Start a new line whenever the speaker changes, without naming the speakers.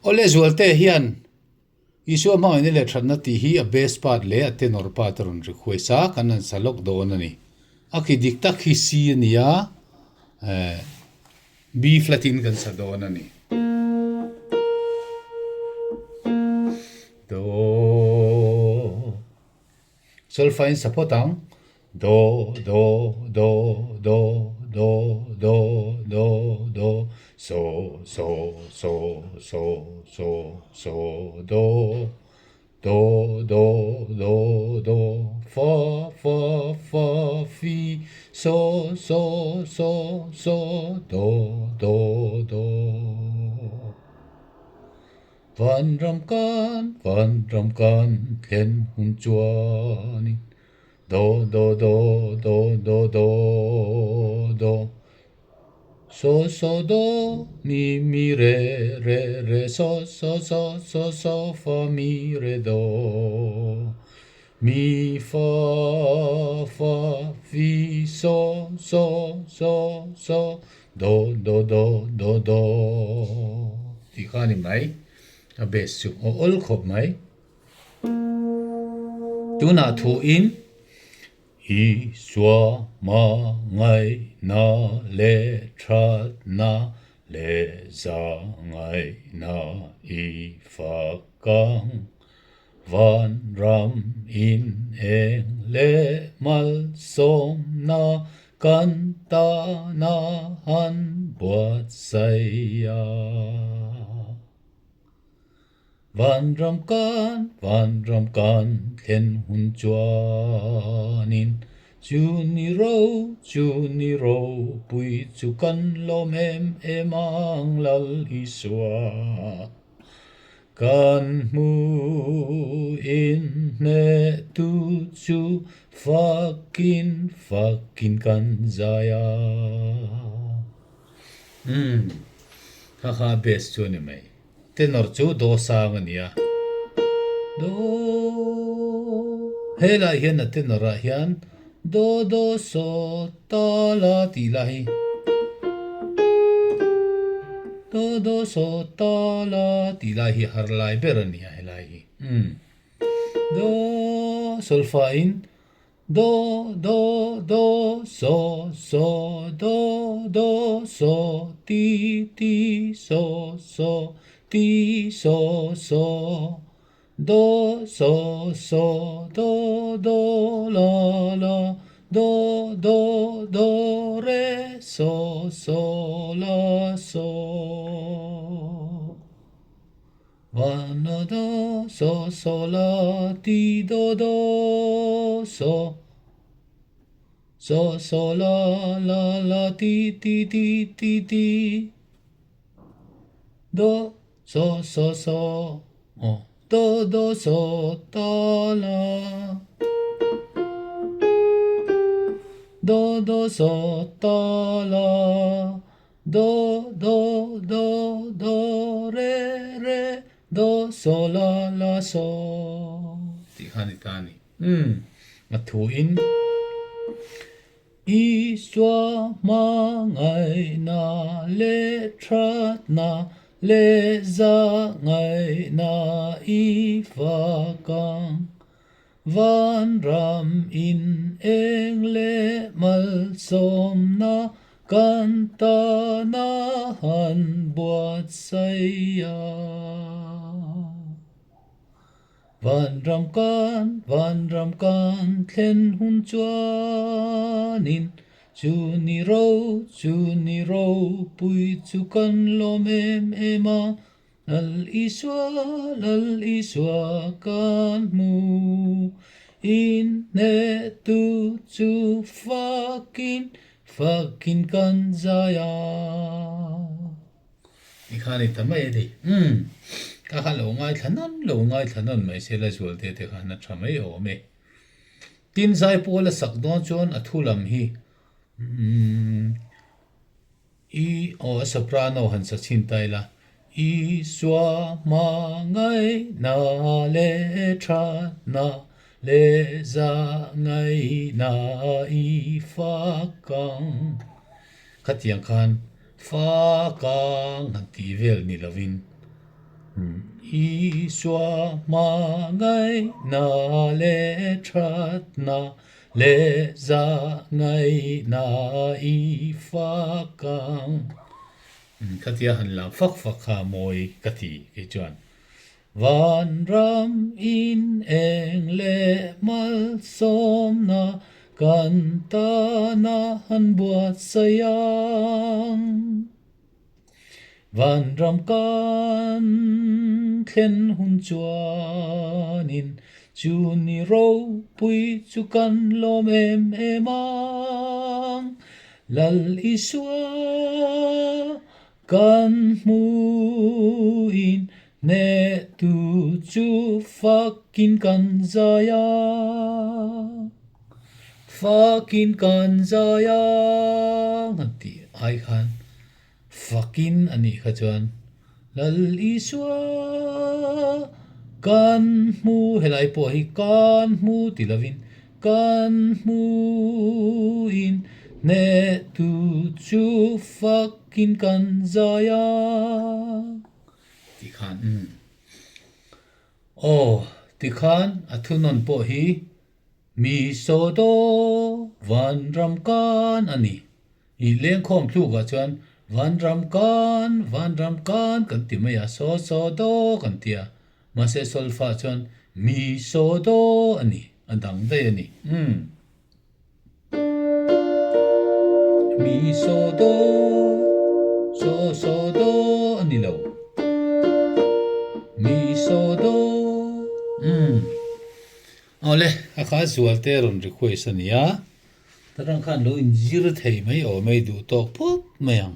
ole Zualtea hian Isua hmangaihna le ṭhatna ti hi a bass part le a tenor part ron ri khuaisa kan an salok don ani aki dik tak hi C ania B flat in kan sa don ani do solfain sapotang do do do do do do do do so so so so so so do do do do do fa fa fa fi so so so so do do do van ram kan khen hun chuani do do do do do do do so so do mi re re re so so so so so fa mi re do mi fa fa fi so so so so do do do do do thì kha ni mai a bes chu ol khop mai tu na thu in Isua hmangaihna le ṭhatna le hmangaihna I fakang van ram in eng le mal som na kan ṭhatna han buat saya van ram kan khen hun chuanin chu ni ro pui chu kan lom emang lal Isua kan mu in ne tu chu fakin kan zaya ha bes chu ni mai tenor chu do sang ania do hela hian a tenor a hian do do so ta la ti la hi do do so ta la ti la hi har lai ber ania hela hi do solfa in do do do so so do do so ti ti so so ti so so do so so do do la la do do do re so so la so Vana do so so la ti do do so so so la la la ti ti ti ti ti do so so so do do so ta la do do so ta la do do do do re re do so la la so ti hani tani ma thu in Isua hmangaihna le ṭhatna le hmangaihna I fakang van ram in eng le mal som na kan ṭhatna han buat saya van ram kan khen hun chuanin chu ni ro pui chu kan lom ema lal Isua kan mu in ne tu chu fakin kan zaya ikhani tamai di ka kha lo ngai thanan mai se la Zualtea te kha na thamai o me tin sai pola sakdon chon athulam hi I o soprano han sa chintaila Isua hmangaihna le ṭhatna le hmangaihna I fakang khatiang khan fakang han ti vel ni lovin Isua hmangaihna le ṭhatna le hmangaihna ifakang katia han lam fak ha moi kati ke chuan van ram in eng le mal som na kan ṭhatna han buat sayang van ram kan thlen hun chuanin chu ni ro pui chu kan lom emang lal Isua kan mu in ne tu chu fakin kan zaya nanti ai khan fakin ani kha chuan lal Isua kan mu helai po hi kan mu tilavin kan mu in ne tu chu fakin kan zaya ti khan ti khan athunon po hi mi so do van ram kan ani i leng khom thu ga chuan van ram kan kan ti maya so do kan tia ma se sol fa chuan mi so do ani andang dai ani mi so do ani lo mi so do ole akha Zualtea ron request ania tarang khan lo in zir thei mai o mai du tok phut mayang